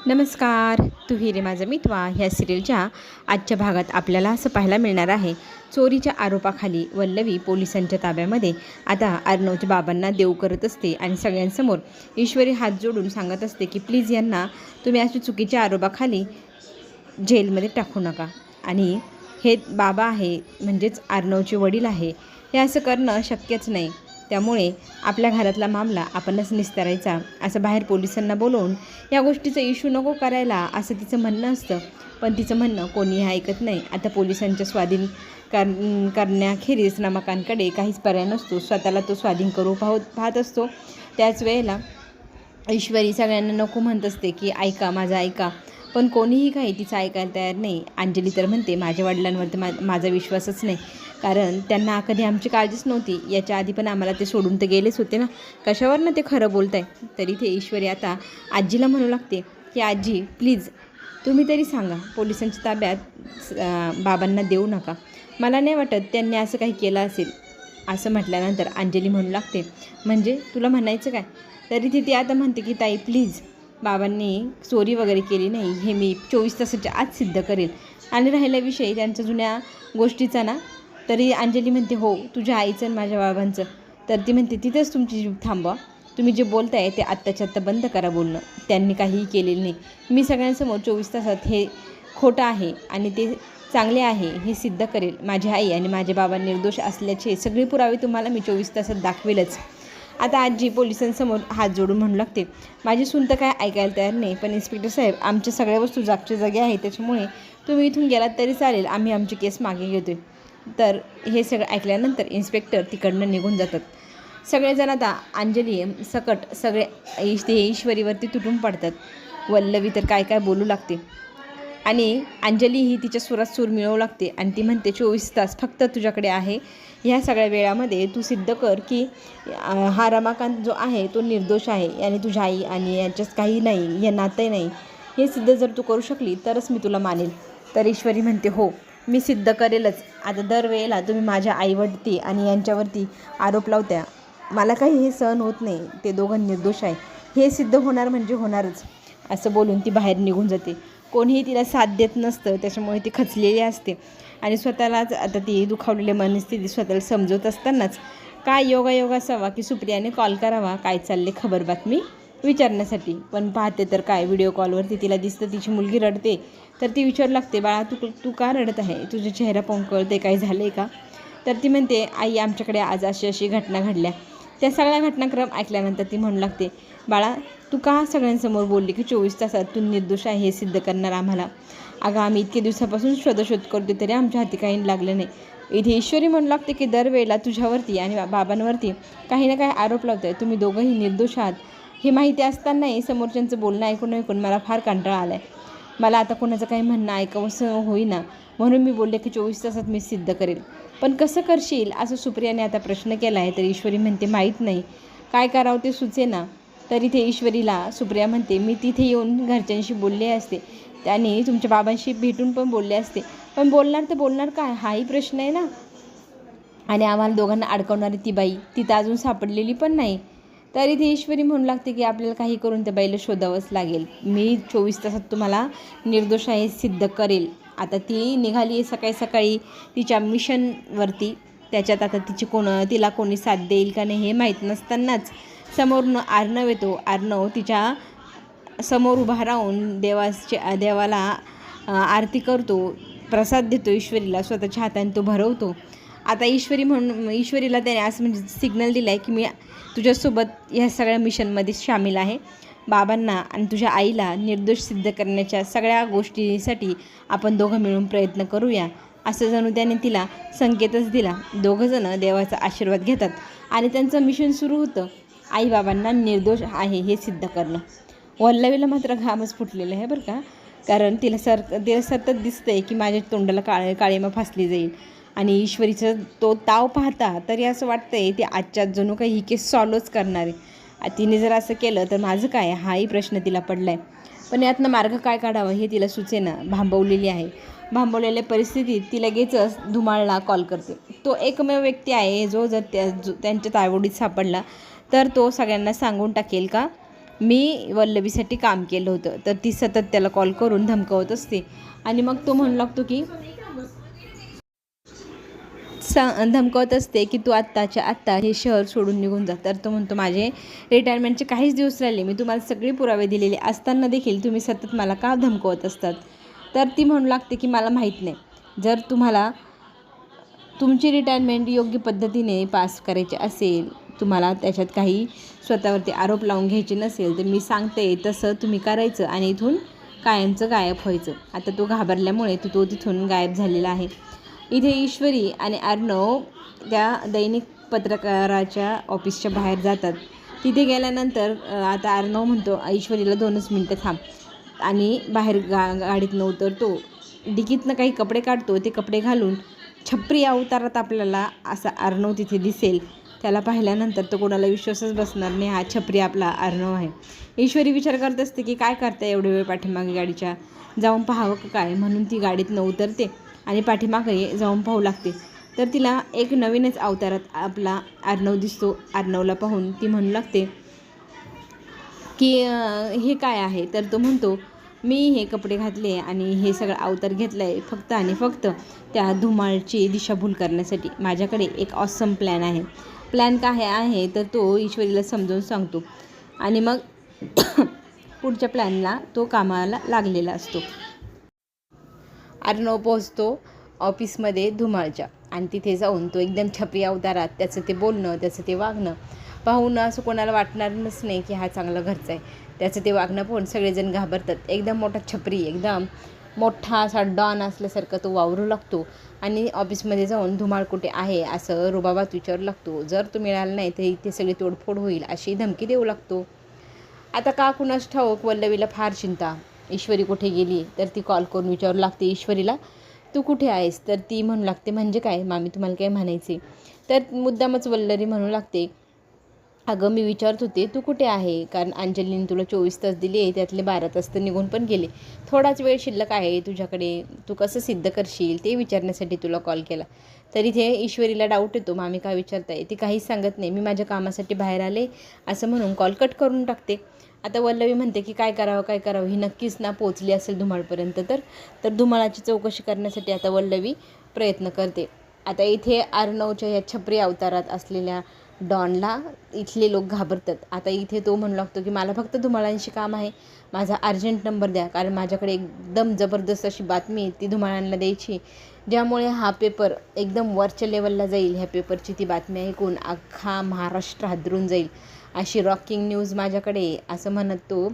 नमस्कार. तू ही रे माझा मितवा ह्या सिरियलच्या आजच्या भागात आपल्याला असं पाहायला मिळणार आहे. चोरीच्या आरोपाखाली वल्लवी पोलिसांच्या ताब्यामध्ये. आता अर्णवच्या बाबांना देव करत असते आणि सगळ्यांसमोर ईश्वरी हात जोडून सांगत असते की प्लीज यांना तुम्ही अशा चुकीच्या आरोपाखाली जेलमध्ये टाकू नका. आणि हे बाबा आहे म्हणजेच अर्णवचे वडील आहे, हे असं करणं शक्यच नाही. त्यामुळे आपल्या घरातला मामला आपणच निस्तारायचा असं बाहेर पोलिसांना बोलवून या गोष्टीचा इश्यू नको करायला असं तिचं म्हणणं असतं. पण तिचं म्हणणं कोणीही ऐकत नाही. आता पोलिसांच्या स्वाधीन करण्याखेरीज रमाकांतकडे काहीच पर्याय नसतो. स्वतःला तो स्वाधीन करू पाहत असतो. त्याच वेळेला ईश्वरी सगळ्यांना नको म्हणत असते की ऐका माझं ऐका, पण कोणीही काही तिचं ऐकायला तयार नाही. अंजली तर म्हणते माझ्या वडिलांवरती माझा विश्वासच नाही, कारण त्यांना कधी आमची काळजीच नव्हती. याच्या आधी पण आम्हाला ते सोडून तर गेलेच होते ना, कशावर ना ते खरं बोलत आहे. तरी ते ईश्वरी आता आजीला म्हणू लागते की आजी प्लीज तुम्ही तरी सांगा, पोलिसांच्या ताब्यात बाबांना देऊ नका. मला नाही वाटत त्यांनी असं काही केलं असेल. असं म्हटल्यानंतर अंजली म्हणू लागते म्हणजे तुला म्हणायचं काय. तरी ती आता म्हणते की ताई प्लीज, बाबांनी चोरी वगैरे केली नाही हे मी 24 तासाच्या आत सिद्ध करेल. आणि राहिला विषय त्यांच्या जुन्या गोष्टीचा ना, तरी अंजली म्हणते हो तुझ्या आईचं आणि माझ्या बाबांचं. तर ती म्हणते तिथेच तुमची जीभ थांबवा. तुम्ही जे बोलताय ते आत्ताच्या आत्ता बंद करा बोलणं. त्यांनी काहीही केलेलं नाही. मी सगळ्यांसमोर 24 तासात हे खोटं आहे आणि ते चांगले आहे हे सिद्ध करेल. माझी आई आणि माझे बाबा निर्दोष असल्याचे सगळे पुरावे तुम्हाला मी 24 तासात दाखवेलच. आता आजी पोलिसांसमोर हात जोडून म्हणू लागते माझी सून तर काय ऐकायला तयार नाही, पण इन्स्पेक्टर साहेब आमच्या सगळ्या वस्तू जागच्या जागी आहेत, त्याच्यामुळे तुम्ही इथून गेलात तरी चालेल, आम्ही आमची केस मागे घेतोय. तर हे सगळं ऐकल्यानंतर इन्स्पेक्टर तिकडनं निघून जातात. सगळेजण आता अंजली सकट सगळे ईश्वरीवरती तुटून पडतात. वल्लवी तर काय काय बोलू लागते आणि अंजली ही तिच्या सुरात सूर मिळवू लागते आणि ती म्हणते 24 तास फक्त तुझ्याकडे आहे. ह्या सगळ्या वेळामध्ये तू सिद्ध कर की हा रमाकांत जो आहे तो निर्दोष आहे आणि तुझ्या आई आणि यांच्यात काही नाही, हे नातं नाही, हे सिद्ध जर तू करू शकली तरच मी तुला मानेल. तर ईश्वरी म्हणते हो मी सिद्ध करेलच. आता दरवेळेला तुम्ही माझ्या आईवरती आणि यांच्यावरती आरोप लावत्या, मला काही हे सहन होत नाही. ते दोघं निर्दोष आहे हे सिद्ध होणार म्हणजे होणारच. असं बोलून ती बाहेर निघून जाते. कोणीही तिला साथ देत नसतं, त्याच्यामुळे ती खचलेली असते आणि स्वतःलाच आता ती दुखावलेली मनस्थिती स्वतःला समजवत असतानाच काय योगायोग असावा की सुप्रियाने कॉल करावा काय चालले खबर बातमी विचारण्यासाठी. पण पाहते तर काय व्हिडिओ कॉलवरती तिला दिसतं तिची मुलगी रडते. तर ती विचारू लागते बाळा तू का रडत आहे, तुझा चेहरा पाहून कळते काय झालं आहे का. तर ती म्हणते आई आमच्याकडे आज अशी घटना घडल्या. त्या सगळ्या घटनाक्रम ऐकल्यानंतर ती म्हणू लागते बाळा तू का सगळ्यांसमोर बोलली की 24 तासात तू निर्दोष आहे हे सिद्ध करणार आम्हाला. अगं आम्ही इतके दिवसापासून शोध करतो तरी आमच्या हाती काही लागलं नाही. इथे ईश्वरी म्हणू लागते की दरवेळेला तुझ्यावरती आणि बाबांवरती काही ना काही आरोप लावतोय. तुम्ही दोघंही निर्दोष आहात हे माहिती असतानाही समोरच्यांचं बोलणं ऐकून मला फार कंटाळा आला आहे. मला आता कोणाचं काही म्हणणं ऐकावंसं होईना, म्हणून मी बोलले की 24 तासात मी सिद्ध करेल. पण कसं करशील असं सुप्रियाने आता प्रश्न केला आहे. तर ईश्वरी म्हणते माहीत नाही, काय करावं ते सुचेना. तरी ते ईश्वरीला सुप्रिया म्हणते मी तिथे येऊन घरच्यांशी बोलले असते, त्याने तुमच्या बाबांशी भेटून पण बोलले असते, पण बोलणार तर बोलणार काय हाही प्रश्न आहे ना. आणि आम्हाला दोघांना अडकवणारी ती बाई तिथं अजून सापडलेली पण नाही. तरी ती ईश्वरी म्हणू लागते की आपल्याला काही करून त्या बाईला शोधावंच लागेल. मी 24 तासात तुम्हाला निर्दोष आहे सिद्ध करेल. आता ती निघाली सकाळी सकाळी तिच्या मिशनवरती. त्याच्यात आता तिला कोणी साथ देईल का नाही हे माहीत नसतानाच समोरून अर्णव येतो. अर्णव तिच्या समोर उभा राहून देवाला आरती करतो, प्रसाद देतो ईश्वरीला, स्वतःच्या हाताने तो भरवतो. आता ईश्वरीला त्याने असं म्हणजे सिग्नल दिला आहे की मी तुझ्यासोबत ह्या सगळ्या मिशनमध्ये सामील आहे. बाबांना आणि तुझ्या आईला निर्दोष सिद्ध करण्याच्या सगळ्या गोष्टीसाठी आपण दोघं मिळून प्रयत्न करूया, असं जणू त्याने तिला संकेतच दिला. दोघंजणं देवाचा आशीर्वाद घेतात आणि त्यांचं मिशन सुरू होतं आईबाबांना निर्दोष आहे हे सिद्ध करणं. वल्लवीला मात्र घामच फुटलेलं आहे बरं का, कारण तिला सतत दिसतं आहे की माझ्या तोंडाला काळीमा फासली जाईल. आणि ईश्वरीचं तो ताव पाहता तरी असं वाटतं आहे ते आजच्यात जणू काही ही केस सॉल्वच करणार आहे. तिने जर असं केलं तर माझं काय हाही प्रश्न तिला पडला आहे. पण यातनं मार्ग काय काढावं हे तिला सुचेना, भांबवलेली आहे. भांबवलेल्या परिस्थितीत ती लगेचच धुमाळला कॉल करते. तो एकमेव व्यक्ती आहे जो जर त्यांच्या तावडीत सापडला तर तो सगळ्यांना सांगून टाकेल का मी वल्लवीसाठी काम केलं होतं. तर ती सतत त्याला कॉल करून धमकावत असते आणि मग तो म्हणू लागतो की धमकावत असते की तू आत्ताच्या आत्ता हे शहर सोडून निघून जा. तर तो म्हणतो माझे रिटायरमेंटचे काहीच दिवस राहिले, मी तुम्हाला सगळे पुरावे दिलेले असताना देखील तुम्ही सतत मला का धमकवत असतात. तर ती म्हणू लागते की मला माहीत नाही, जर तुम्हाला तुमची रिटायरमेंट योग्य पद्धतीने पास करायची असेल, तुम्हाला त्याच्यात काही स्वतःवरती आरोप लावून घ्यायचे नसेल, तर मी सांगते तसं तुम्ही करायचं आणि इथून कायमचं गायब व्हायचं. आता तो घाबरल्यामुळे तो तिथून गायब झालेला आहे. इथे ईश्वरी आणि अर्णव त्या दैनिक पत्रकाराच्या ऑफिसच्या बाहेर जातात. तिथे गेल्यानंतर आता अर्णव म्हणतो ईश्वरीला 2च मिनटं थांब आणि बाहेर गाडीतनं उतरतो. डिकीतनं काही कपडे काढतो. ते कपडे घालून छपरी अवतारात आपल्याला असा अर्णव तिथे दिसेल. त्याला पाहिल्यानंतर तो कोणाला विश्वासच बसणार नाही, हा छपरी आपला अर्णव आहे. ईश्वरी विचार करत असते की काय करते एवढे वेळ पाठीमागे गाडीच्या, जाऊन पाहावं का काय, म्हणून ती गाडीतनं उतरते आणि पाठीमागे जाऊन पाहू लागते. तर तिला एक नवीनच अवतारात आपला अर्णव दिसतो. अर्णवला पाहून ती म्हणू लागते की हे काय आहे. तर तो म्हणतो मी हे कपडे घातले आणि हे सगळं अवतार घेतलं आहे फक्त आणि फक्त त्या धुमाळची दिशाभूल करण्यासाठी. माझ्याकडे एक ऑसम प्लॅन आहे. प्लॅन काय आहे तर तो ईश्वरीला समजावून सांगतो आणि मग पुढच्या प्लॅनला तो कामाला लागलेला असतो. अर्णव पोहोचतो ऑफिसमध्ये धुमाळच्या आणि तिथे जाऊन तो एकदम छपरी अवतारात त्याचं ते बोलणं, त्याचं ते वागणं पाहून असं कोणाला वाटणारच नाही की हा चांगला घरचा आहे. त्याचं ते वागणं पाहून सगळेजण घाबरतात. एकदम मोठा छपरी, एकदम मोठा असा डॉन असल्यासारखं तो वावरू लागतो आणि ऑफिसमध्ये जाऊन धुमाळ कुठे आहे असं रुबाबात विचारू लागतो. जर तो मिळाला नाही तर इथे सगळी तोडफोड होईल अशी धमकी देऊ लागतो. आता का कुणास ठाऊक वल्लवीला फार चिंता, ईश्वरी कुठे गेली. तर ती कॉल करून विचारू लागते ईश्वरीला तू कुठे आहेस. तर ती म्हणू लागते म्हणजे काय मामी, तुम्हाला काय म्हणायचे. तर मुद्दामच वल्लरी म्हणू लागते अगं मी विचारत होते तू कुठे आहे, कारण अंजलीने तुला 24 तास दिले, त्यातले 12 तास तर निघून पण गेले, थोडाच वेळ शिल्लक आहे तुझ्याकडे, तू कसं सिद्ध करशील ते विचारण्यासाठी तुला कॉल केला. तर इथे ईश्वरीला डाऊट येतो मामी काय विचारताय. ती काहीच सांगत नाही, मी माझ्या कामासाठी बाहेर आले असं म्हणून कॉल कट करून टाकते. आता वल्लवी म्हणते की काय करावं ही नक्कीच ना पोचली असेल धुमाळपर्यंत. तर धुमाळाची चौकशी करण्यासाठी आता वल्लवी प्रयत्न करते. आता इथे अर्णवच्या या छपरी अवतारात असलेल्या डॉनला इथले लोक घाबरतात. आता इथे तो म्हणू लागतो की मला फक्त धुमाळांशी काम आहे, माझा अर्जंट नंबर द्या, कारण माझ्याकडे एकदम जबरदस्त अशी बातमी आहे ती धुमाळांना द्यायची, ज्यामुळे हा पेपर एकदम वरच्या लेवलला जाईल. ह्या पेपरची ती बातमी ऐकून अख्खा महाराष्ट्र हादरून जाईल, अशी रॉकिंग न्यूज माझ्याकडे आहे असं म्हणत तो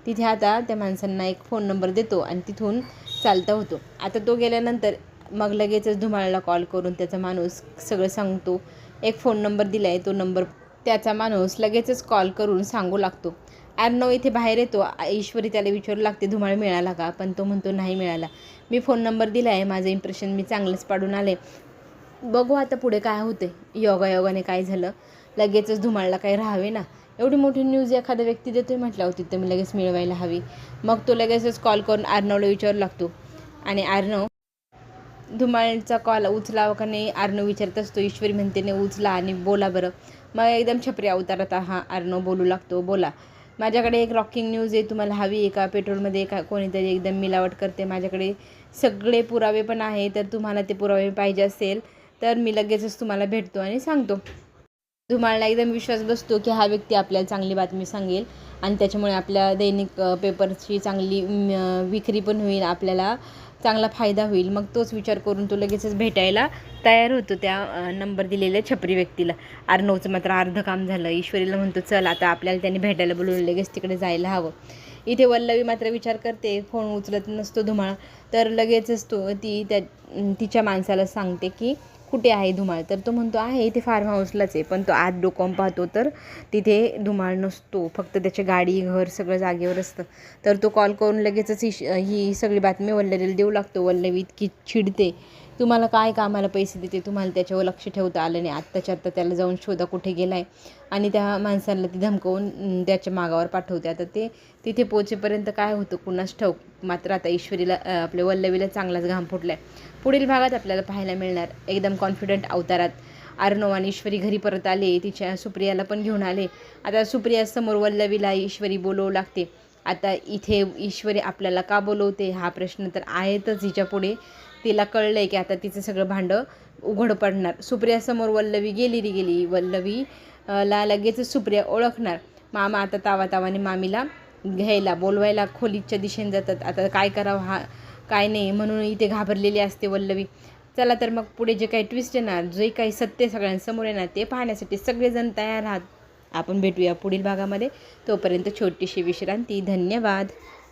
तिथे आता त्या माणसांना एक फोन नंबर देतो आणि तिथून चालता होतो. आता तो गेल्यानंतर मग लगेचच धुमाळाला कॉल करून त्याचा माणूस सगळं सांगतो. एक फोन नंबर दिला आहे, तो नंबर त्याचा माणूस लगेचच कॉल करून सांगू लागतो. अर्णव इथे बाहेर येतो. ईश्वरी त्याला विचारू लागते धुमाळ मिळाला का, पण तो म्हणतो नाही मिळाला, मी फोन नंबर दिला आहे, माझं इम्प्रेशन मी चांगलंच पाडून आले, बघू आता पुढे काय होते. योगायोगाने काय झालं, लगेचच धुमाळला काही राहावे ना, एवढी मोठी न्यूज एखादा व्यक्ती देतोय म्हटलं होती तर मी लगेच मिळवायला हवी. मग तो लगेचच कॉल करून अर्णवला विचारू लागतो आणि अर्णव धुमाळचा कॉल उचलावं का नाही अर्णव विचारत असतो. ईश्वरी म्हणते नाही उचला आणि बोला बरं. मग एकदम छपरी अवतारात हा अर्णव बोलू लागतो, बोला माझ्याकडे एक रॉकिंग न्यूज आहे, तुम्हाला हवी आहे का, पेट्रोलमध्ये का कोणीतरी एकदम मिलावट करते, माझ्याकडे सगळे पुरावे पण आहे, तर तुम्हाला ते पुरावे पाहिजे असेल तर मी लगेचच तुम्हाला भेटतो आणि सांगतो. धुमाळला एकदम विश्वास बसतो की हा व्यक्ती आपल्याला चांगली बातमी सांगेल आणि त्याच्यामुळे आपल्या दैनिक पेपरची चांगली विक्री पण होईल, आपल्याला चांगला फायदा होईल. मग तोच विचार करून तो लगेचच भेटायला तयार होतो त्या नंबर दिलेल्या छपरी व्यक्तीला. अर्णवचं मात्र अर्ध काम झालं. ईश्वरीला म्हणतो चल आता आपल्याला त्यांनी भेटायला बोलवलं, लगेच तिकडे जायला हवं. इथे वल्लवी मात्र विचार करते, फोन उचलत नसतो धुमाळ, तर लगेचच तिच्या माणसाला सांगते की कुठे आहे धुमाळ. तर तो म्हणतो आहे इथे फार्म हाऊसलाच आहे, पण तो आत डोकावून पाहतो तर तिथे धुमाळ नसतो, फक्त त्याची गाडी घर सगळं जागेवर असतं. तर तो कॉल करून लगेचच ही सगळी बातमी वल्लवीला देऊ लागतो. वल्लवी इतकी चिडते, तुम्हाला काय कामाला पैसे देते, तुम्हाला त्याच्यावर लक्ष ठेवता आलं नाही, आत्ताच्या आत्ता त्याला जाऊन शोधा कुठे गेला आहे, आणि त्या माणसाला ती धमकवून त्याच्या मागावर पाठवते. आता ते तिथे पोचेपर्यंत काय होतं कुणास ठाऊक. मात्र आता ईश्वरीला आपल्या वल्लवीला चांगलाच घाम फुटला आहे. पुढील भागात आपल्याला पाहायला मिळणार एकदम कॉन्फिडंट अवतारात अर्णव आणि ईश्वरी घरी परत आले. तिच्या सुप्रियाला पण घेऊन आले. आता सुप्रियासमोर वल्लवीला ईश्वरी बोलवू लागते. आता इथे ईश्वरी आपल्याला का बोलवते हा प्रश्न तर आहेतच हिच्यापुढे. तिला कळलं आहे की आता तिचं सगळं भांडं उघड पडणार. सुप्रियासमोर वल्लवी गेली. वल्लवी ला लगेच सुप्रिया ओळखणार. मामा आता तावातावाने मामीला घ्यायला बोलवायला खोलीच्या दिशेने जातात. आता काय करावं काय नाही म्हणून इथे घाबरलेली असते वल्लवी. चला तर मग पुढे जे काही ट्विस्ट येणार, जे काही सत्य सगळ्यांसमोर येणार ते पाहण्यासाठी सगळेजण तयार आहात. आपण भेटूया पुढील भागामध्ये. तोपर्यंत छोटीशी विश्रांती. धन्यवाद.